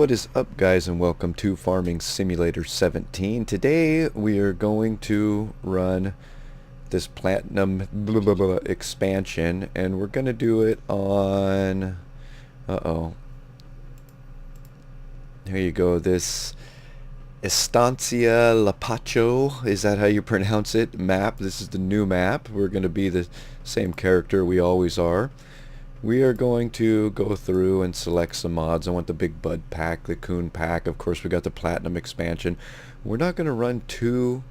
What is up, guys, and welcome to Farming Simulator 17. Today we are going to run this platinum expansion, and we're going to do it on here you go, this Estancia Lapacho, is that how you pronounce it, map. This is the new map. We're going to be the same character we always are. We are going to go through and select some mods. I want the Big Bud pack, the Coon pack. Of course, we got the Platinum expansion. We're not going to run too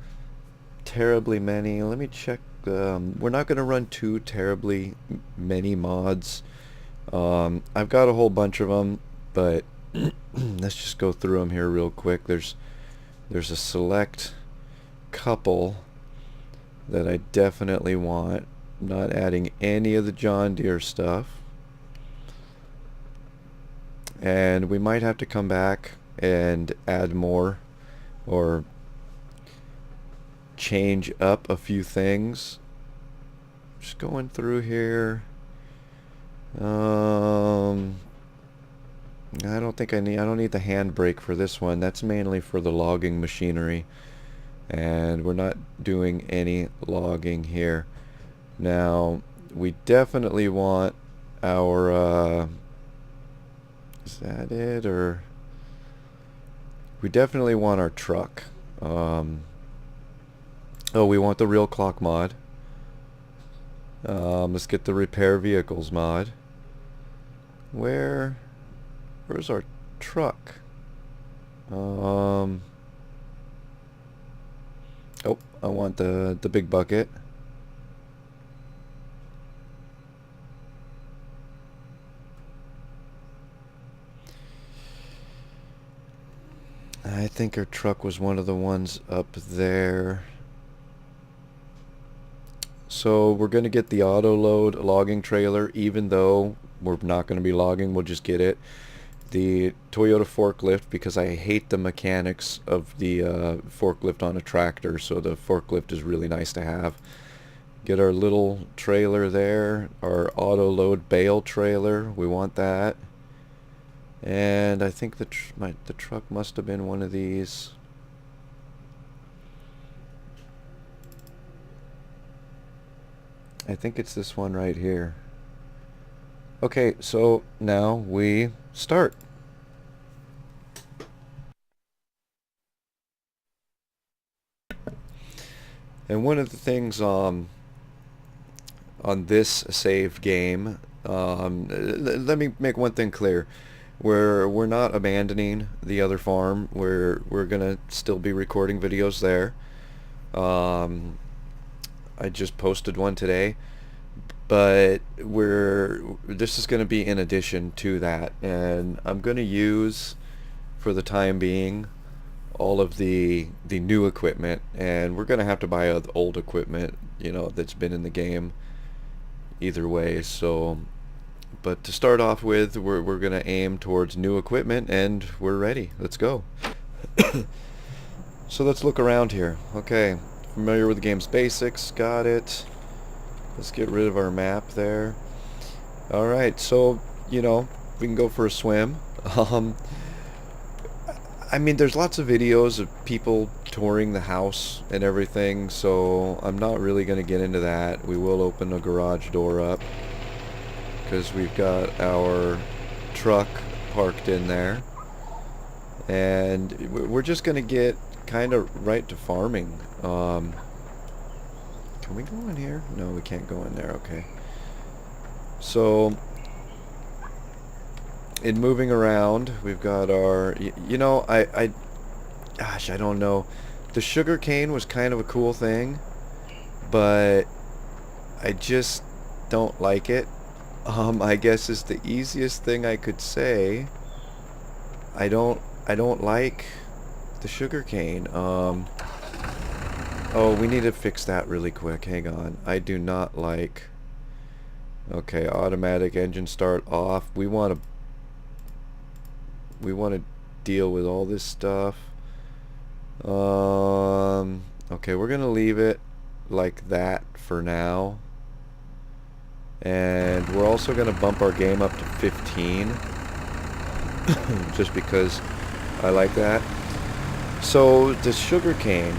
terribly many. Let me check. We're not going to run too terribly many mods. I've got a whole bunch of them, but let's just go through them here real quick. There's a select couple that I definitely want. Not adding any of the John Deere stuff, and we might have to come back and add more or change up a few things. Just going through here. I don't need the handbrake for this one. That's mainly for the logging machinery, and we're not doing any logging here. Now, we definitely want our, is that it, or, we definitely want our truck. Oh, we want the real clock mod. Let's get the repair vehicles mod. Where's our truck? Oh, I want the big bucket. I think our truck was one of the ones up there. So we're going to get the auto load logging trailer, even though we're not going to be logging. We'll just get it. The Toyota forklift, because I hate the mechanics of the forklift on a tractor, so the forklift is really nice to have. Get our little trailer there, our auto load bale trailer. We want that. And I think the truck must have been one of these. I think it's this one right here. Okay, so now we start. And one of the things on this save game, let me make one thing clear. We're not abandoning the other farm. We're gonna still be recording videos there. I just posted one today, but this is gonna be in addition to that, and I'm gonna use, for the time being, all of the new equipment, and we're gonna have to buy old equipment, you know, that's been in the game either way. So, but to start off with, we're gonna aim towards new equipment, and we're ready. Let's go. So let's look around here. Okay, familiar with the game's basics, got it. Let's get rid of our map there. Alright, so, you know, we can go for a swim. I mean, there's lots of videos of people touring the house and everything, so I'm not really going to get into that. We will open a garage door up, because we've got our truck parked in there, and we're just going to get kind of right to farming. Can we go in here? No, we can't go in there. Okay. So, in moving around, we've got our, you know, gosh, I don't know. The sugar cane was kind of a cool thing, but I just don't like it. I guess is the easiest thing I could say. I don't like the sugar cane. Oh, we need to fix that really quick. Hang on. I do not like. Okay, automatic engine start off. We want to deal with all this stuff. Okay, we're gonna leave it like that for now. And we're also going to bump our game up to 15. just because I like that. So the sugarcane,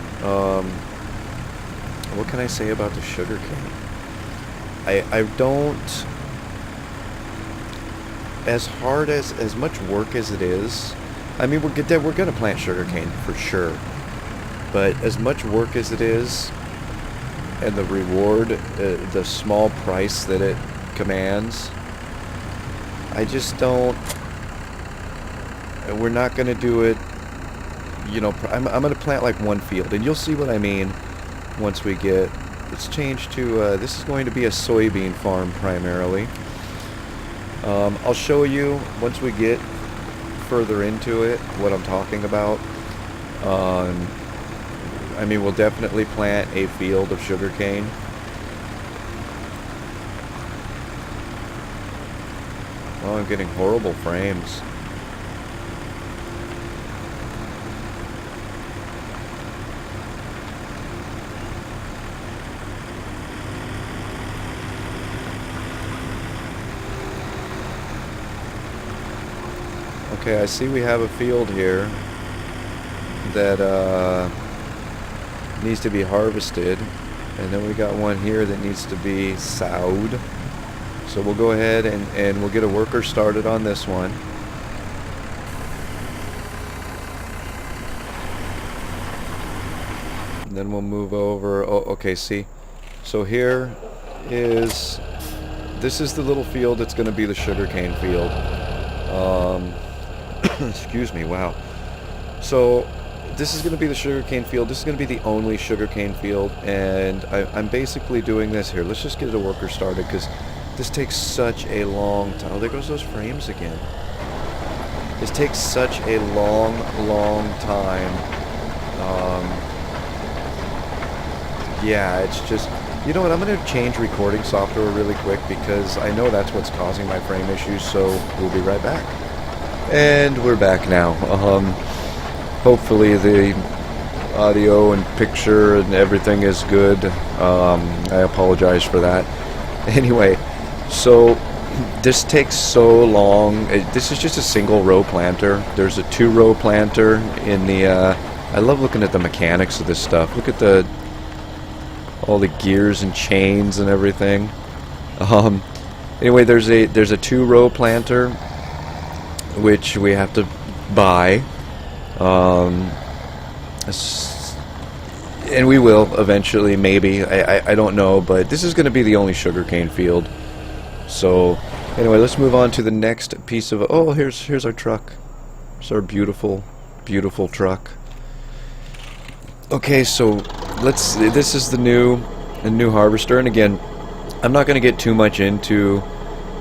what can I say about the sugarcane? I don't, as much work as it is. I mean, we're gonna plant sugarcane for sure, but as much work as it is, and the reward, the small price that it commands, I just don't. We're not gonna do it. You know, I'm gonna plant like one field, and you'll see what I mean once we get. Let's change to. This is going to be a soybean farm primarily. I'll show you once we get further into it what I'm talking about. I mean, we'll definitely plant a field of sugarcane. Oh, I'm getting horrible frames. Okay, I see we have a field here that needs to be harvested, and then we got one here that needs to be sowed. So we'll go ahead and we'll get a worker started on this one. And then we'll move over. Oh, okay, see. So here is, this is the little field that's going to be the sugarcane field. Excuse me, wow. So this is going to be the sugarcane field. This is going to be the only sugarcane field, and I'm basically doing this here. Let's just get a worker started, because this takes such a long time. Oh, there goes those frames again. This takes such a long time. Yeah, it's just, you know what, I'm going to change recording software really quick, because I know that's what's causing my frame issues, so we'll be right back. And we're back now. Hopefully the audio and picture and everything is good. I apologize for that. Anyway, so this takes so long. This is just a single row planter. There's a 2-row planter in the I love looking at the mechanics of this stuff. Look at all the gears and chains and everything. Anyway, there's a 2-row planter which we have to buy. And we will eventually, maybe. I don't know, but this is going to be the only sugarcane field. So anyway, let's move on to the next piece of. Oh, here's our truck. It's our beautiful truck. Okay, so this is the new harvester, and again, I'm not going to get too much into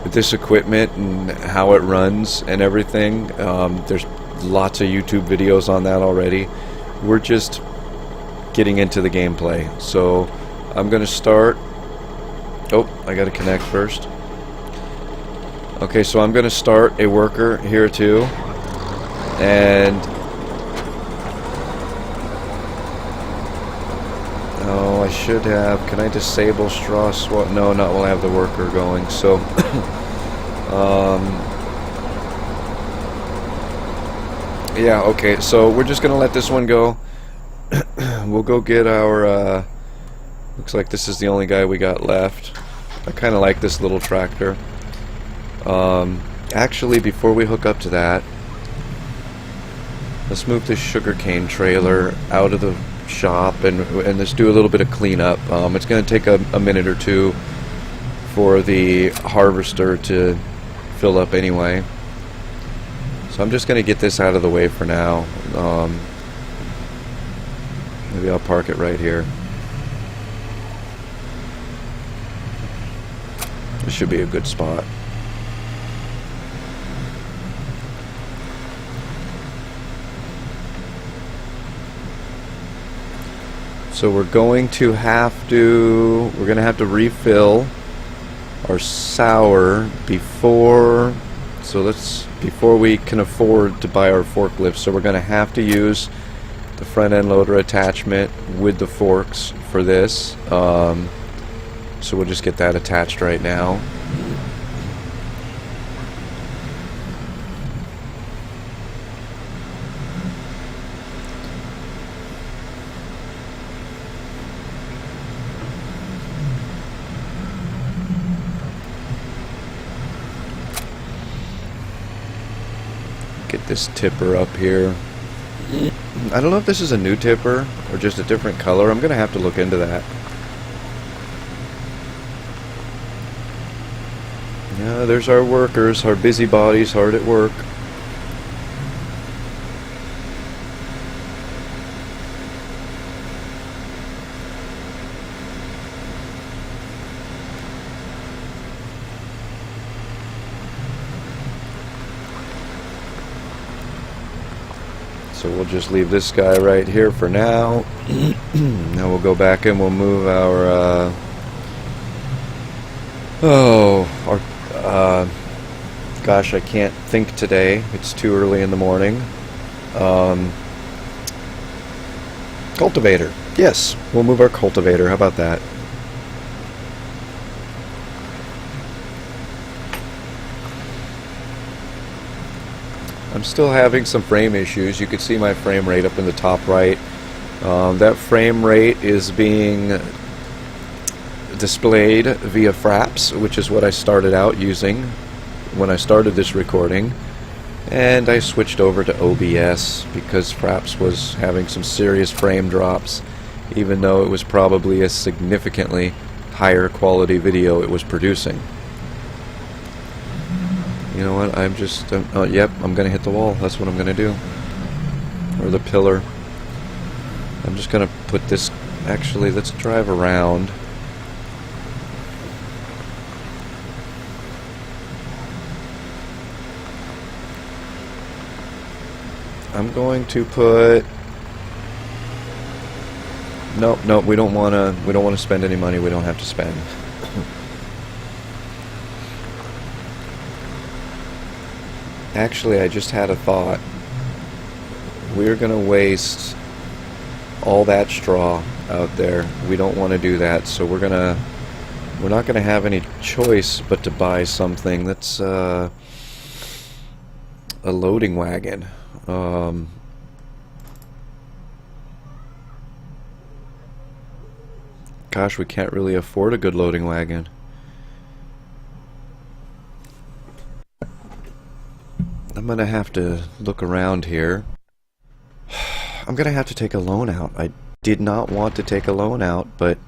this equipment and how it runs and everything. There's lots of YouTube videos on that already. We're just getting into the gameplay. So I'm gonna start. Oh, I gotta connect first. Okay, so I'm gonna start a worker here too, and oh, I should have. Can I disable straw swap? No, not while I have the worker going. So yeah, okay, so we're just gonna let this one go. We'll go get our looks like this is the only guy we got left. I kinda like this little tractor. Actually, before we hook up to that, let's move this sugarcane trailer out of the shop and let's do a little bit of cleanup. It's gonna take a minute or two for the harvester to fill up anyway. So I'm just going to get this out of the way for now. Maybe I'll park it right here. This should be a good spot. So we're going to have to refill our sour before we can afford to buy our forklift. So we're going to have to use the front end loader attachment with the forks for this. So we'll just get that attached right now. this tipper up here. I don't know if this is a new tipper or just a different color. I'm gonna have to look into that. Yeah, there's our workers, our busybodies hard at work. So we'll just leave this guy right here for now. Now we'll go back and we'll move our gosh, I can't think today. It's too early in the morning. Cultivator. Yes, we'll move our cultivator. How about that? I'm still having some frame issues. You can see my frame rate up in the top right. That frame rate is being displayed via Fraps, which is what I started out using when I started this recording, and I switched over to OBS because Fraps was having some serious frame drops, even though it was probably a significantly higher quality video it was producing. You know what, I'm just, oh yep, I'm gonna hit the wall. That's what I'm gonna do. Or the pillar. I'm just gonna put this, actually, let's drive around. I'm going to put, nope, we don't wanna spend any money we don't have to spend. Actually, I just had a thought. We're gonna waste all that straw out there. We don't want to do that, so we're not gonna have any choice but to buy something that's a loading wagon. Gosh, we can't really afford a good loading wagon. I'm gonna have to look around here. I'm gonna have to take a loan out. I did not want to take a loan out, but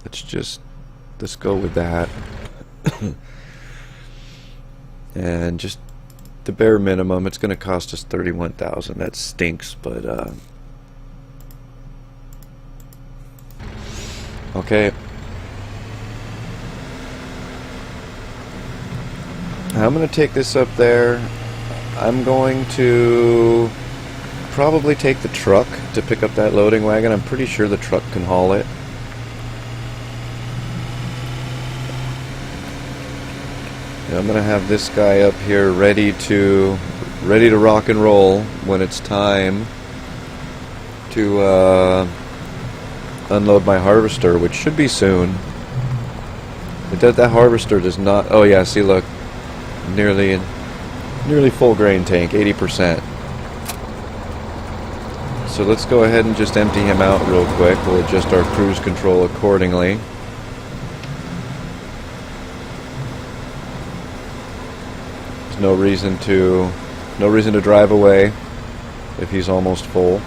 let's go with that. And just the bare minimum, it's gonna cost us $31,000. That stinks, but okay. I'm going to take this up there. I'm going to probably take the truck to pick up that loading wagon. I'm pretty sure the truck can haul it. And I'm going to have this guy up here ready to rock and roll when it's time to unload my harvester, which should be soon. That harvester does not. Oh yeah, see, look, nearly full grain tank, 80%. So let's go ahead and just empty him out real quick. We'll adjust our cruise control accordingly. There's no reason to drive away if he's almost full.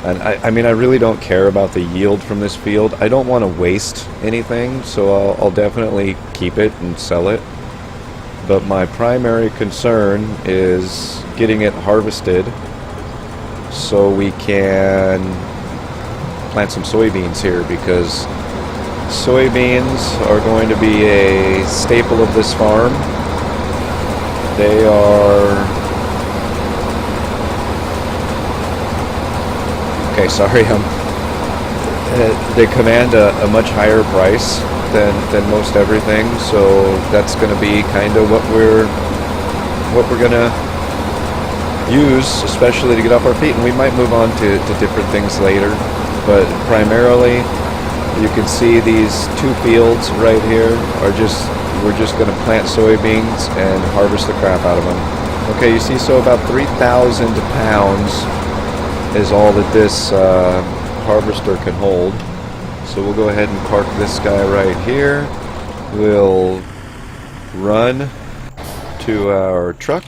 And I mean, I really don't care about the yield from this field. I don't want to waste anything, so I'll definitely keep it and sell it. But my primary concern is getting it harvested so we can plant some soybeans here, because soybeans are going to be a staple of this farm. They are... Okay, sorry, they command a much higher price than most everything, so that's going to be kind of what we're going to use, especially to get off our feet. And we might move on to different things later, but primarily you can see these two fields right here are we're just going to plant soybeans and harvest the crap out of them. Okay, you see, so about 3,000 pounds is all that this harvester can hold. So we'll go ahead and park this guy right here. We'll run to our truck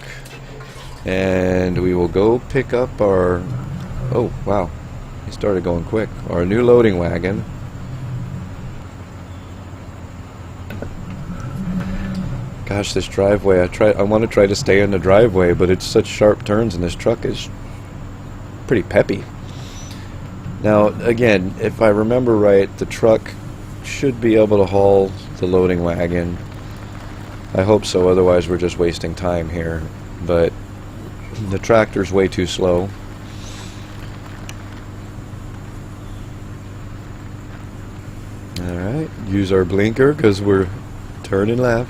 and we will go pick up our... Oh, wow. He started going quick. Our new loading wagon. Gosh, this driveway, I want to try to stay in the driveway, but it's such sharp turns and this truck is pretty peppy. Now, again, if I remember right, the truck should be able to haul the loading wagon. I hope so, otherwise we're just wasting time here. But the tractor's way too slow. Alright, use our blinker because we're turning left.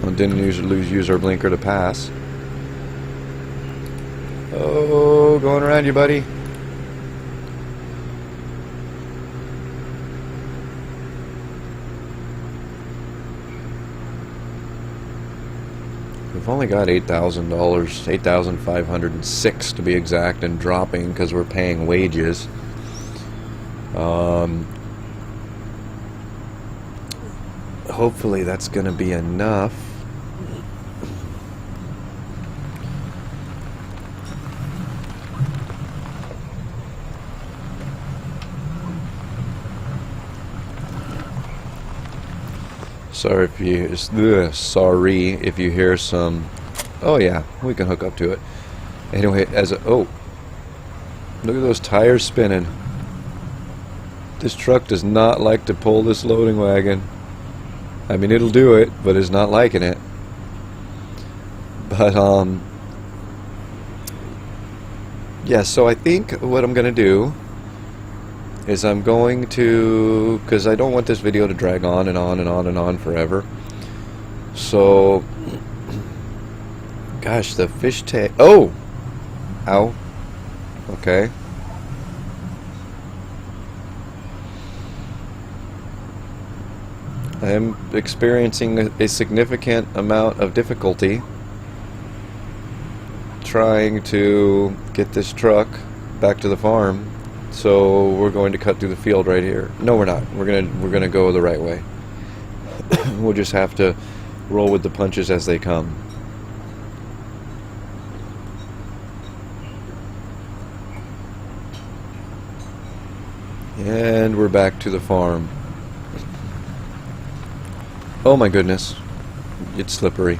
Well, didn't use our blinker to pass. Oh, going around you, buddy. We've only got $8,000, $8,506 to be exact, and dropping because we're paying wages. Hopefully that's going to be enough. Sorry if you hear some... Oh yeah, we can hook up to it. Anyway, oh, look at those tires spinning. This truck does not like to pull this loading wagon. I mean, it'll do it, but it's not liking it. But yeah, so I think what I'm gonna do is I'm going to, because I don't want this video to drag on and on and on and on forever. So, gosh, the fish tank. Oh! Ow. Okay. I am experiencing a significant amount of difficulty trying to get this truck back to the farm. So we're going to cut through the field right here. No, we're not. We're gonna go the right way. We'll just have to roll with the punches as they come. And we're back to the farm. Oh my goodness. It's slippery.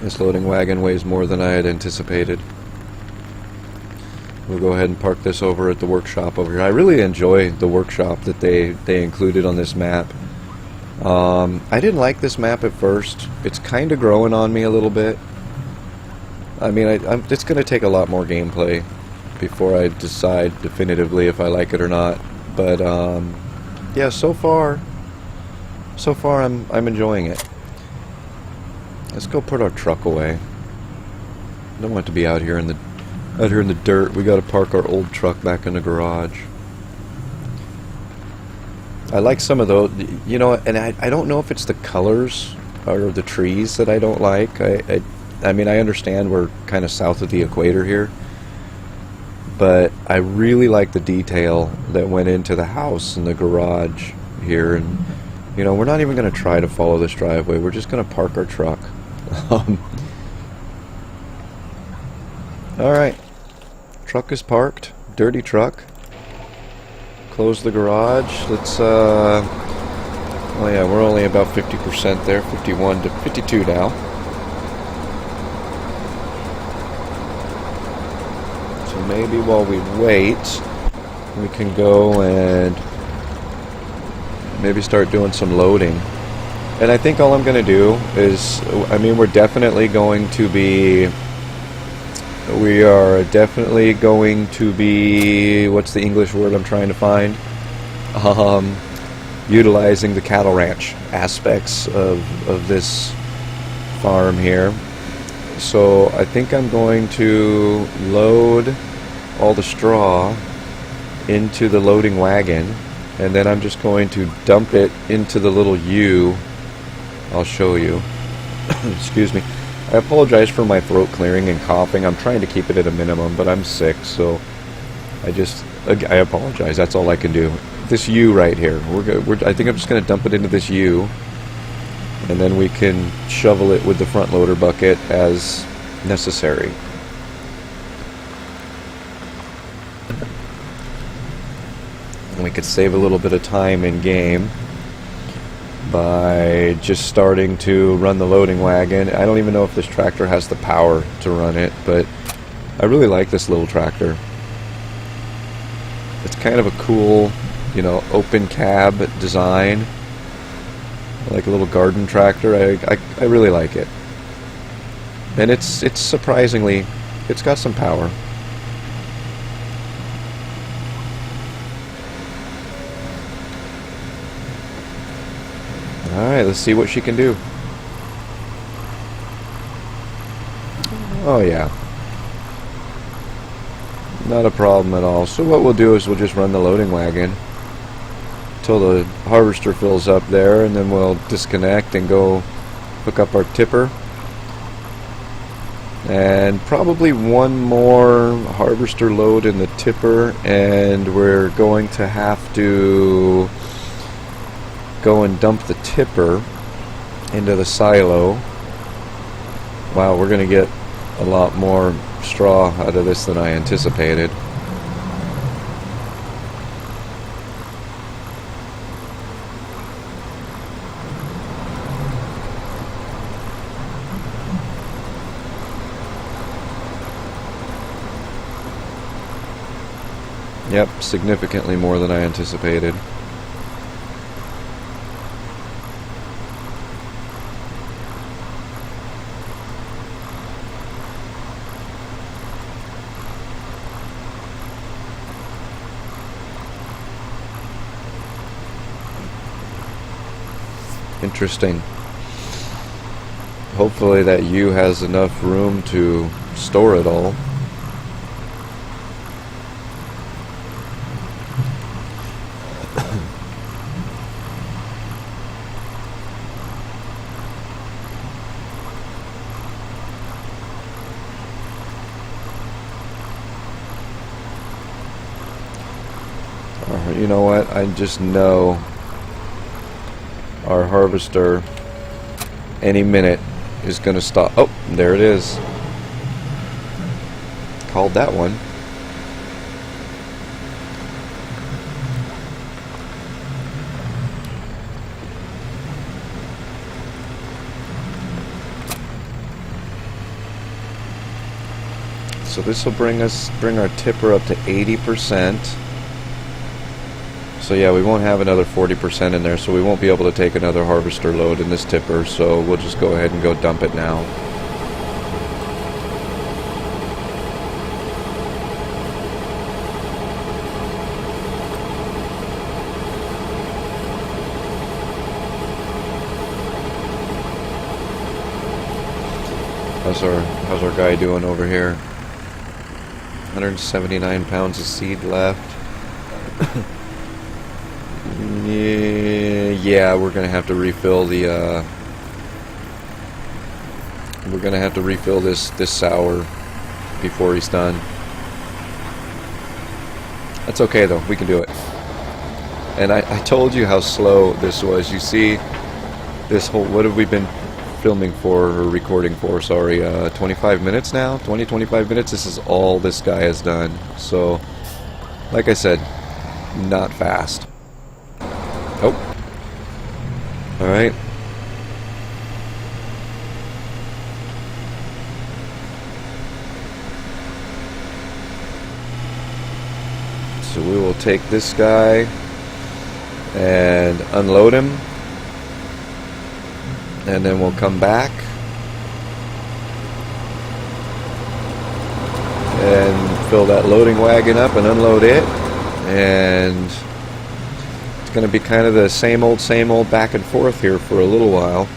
This loading wagon weighs more than I had anticipated. We'll go ahead and park this over at the workshop over here. I really enjoy the workshop that they included on this map. I didn't like this map at first. It's kind of growing on me a little bit. I mean, it's going to take a lot more gameplay before I decide definitively if I like it or not. But yeah, so far I'm enjoying it. Let's go put our truck away. I don't want to be out here in the dirt. We got to park our old truck back in the garage. I like some of those, you know, and I don't know if it's the colors or the trees that I don't like. I mean, I understand we're kind of south of the equator here, but I really like the detail that went into the house and the garage here. And you know, we're not even going to try to follow this driveway. We're just going to park our truck. Alright, truck is parked, dirty truck. Close the garage. Let's oh yeah, we're only about 50% there, 51 to 52 now. So maybe while we wait, we can go and maybe start doing some loading. And I think all I'm going to do is, I mean, we are definitely going to be, what's the English word I'm trying to find? Utilizing the cattle ranch aspects of this farm here. So I think I'm going to load all the straw into the loading wagon, and then I'm just going to dump it into the little U. I'll show you. Excuse me. I apologize for my throat clearing and coughing. I'm trying to keep it at a minimum, but I'm sick, so I apologize. That's all I can do. This U right here. I think I'm just going to dump it into this U, and then we can shovel it with the front loader bucket as necessary. And we could save a little bit of time in game by just starting to run the loading wagon. I don't even know if this tractor has the power to run it, but I really like this little tractor. It's kind of a cool, you know, open cab design, like a little garden tractor. I really like it, and it's surprisingly, it's got some power. Alright, let's see what she can do. Oh yeah. Not a problem at all. So what we'll do is we'll just run the loading wagon until the harvester fills up there, and then we'll disconnect and go hook up our tipper. And probably one more harvester load in the tipper, and we're going to have to go and dump the tipper into the silo. Wow, we're going to get a lot more straw out of this than I anticipated. Yep, significantly more than I anticipated. Interesting. Hopefully that U has enough room to store it all. You know what? I just know our harvester any minute is going to stop. Oh, there it is. Called that one. So this will bring our tipper up to 80%. So yeah, we won't have another 40% in there, so we won't be able to take another harvester load in this tipper, so we'll just go ahead and go dump it now. How's our guy doing over here? 179 pounds of seed left. Yeah, we're gonna have to refill the we're gonna have to refill this sour before he's done. That's okay though, we can do it. And I told you how slow this was. You see this whole, what have we been filming for, or recording for, sorry, 25 minutes now? 25 minutes, this is all this guy has done. So, like I said, not fast. Oh. Alright. So we will take this guy and unload him, and then we'll come back and fill that loading wagon up and unload it, and going to be kind of the same old back and forth here for a little while.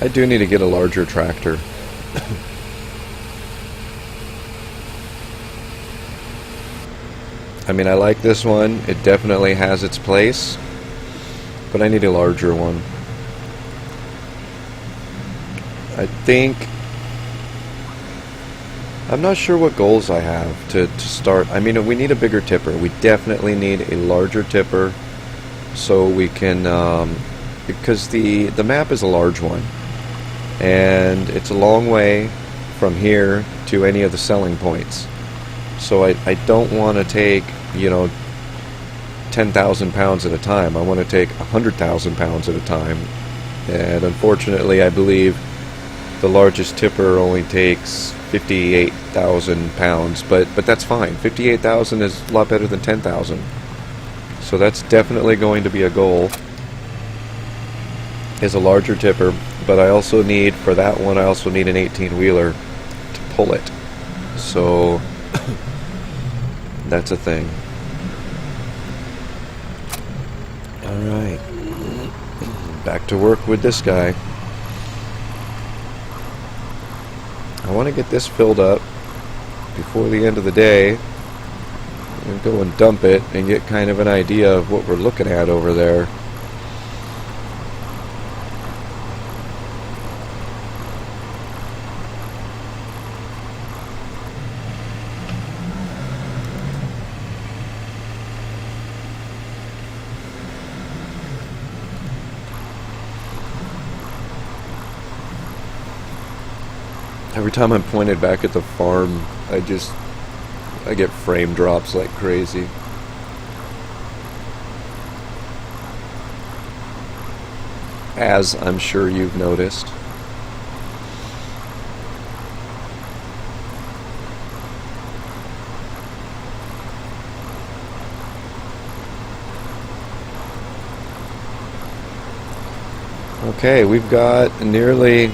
I do need to get a larger tractor. I mean, I like this one. It definitely has its place, but I need a larger one. I think... I'm not sure what goals I have to start. I mean, we need a bigger tipper. We definitely need a larger tipper so we can... because the map is a large one. And it's a long way from here to any of the selling points. So I don't want to take, you know, 10,000 pounds at a time. I want to take 100,000 pounds at a time. And unfortunately, I believe the largest tipper only takes 58,000 pounds. But that's fine. 58,000 is a lot better than 10,000. So that's definitely going to be a goal, is a larger tipper. But I also need, for that one, I also need an 18-wheeler to pull it. So that's a thing. Alright. Back to work with this guy. I want to get this filled up before the end of the day and go and dump it and get kind of an idea of what we're looking at over there. Every time I'm pointed back at the farm, I get frame drops like crazy. As I'm sure you've noticed. Okay, we've got nearly...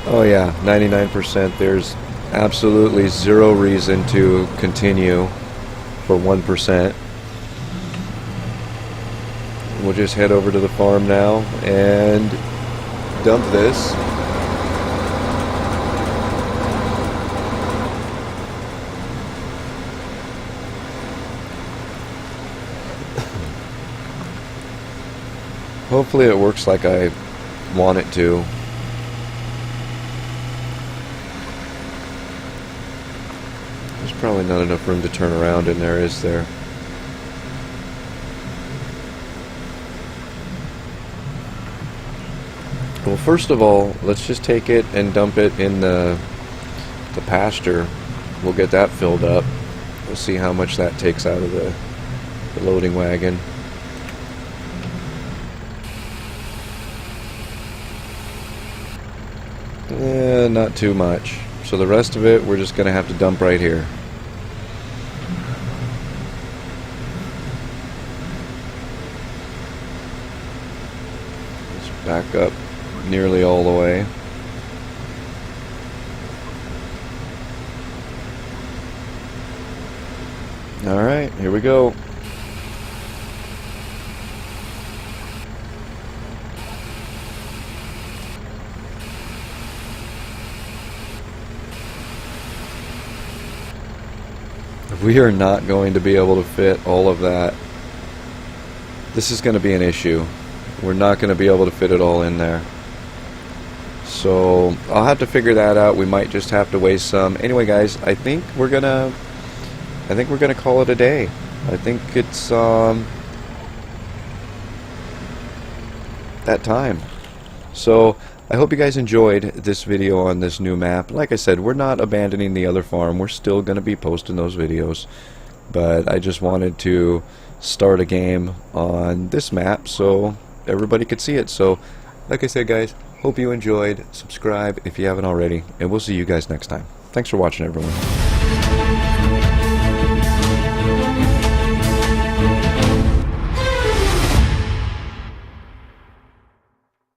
Oh yeah, 99%. There's absolutely zero reason to continue for 1%. We'll just head over to the farm now and dump this. Hopefully it works like I want it to. There's probably not enough room to turn around in there, is there? Well, first of all, let's just take it and dump it in the pasture. We'll get that filled up. We'll see how much that takes out of the loading wagon. Not too much. So the rest of it, we're just going to have to dump right here. Let's back up nearly all the way. Alright, here we go. We are not going to be able to fit all of that. This is going to be an issue. We're not going to be able to fit it all in there. So I'll have to figure that out. We might just have to waste some. Anyway, guys, I think we're gonna call it a day. I think it's that time. So I hope you guys enjoyed this video on this new map. Like I said, we're not abandoning the other farm. We're still going to be posting those videos. But I just wanted to start a game on this map so everybody could see it. So, like I said, guys, hope you enjoyed. Subscribe if you haven't already. And we'll see you guys next time. Thanks for watching, everyone.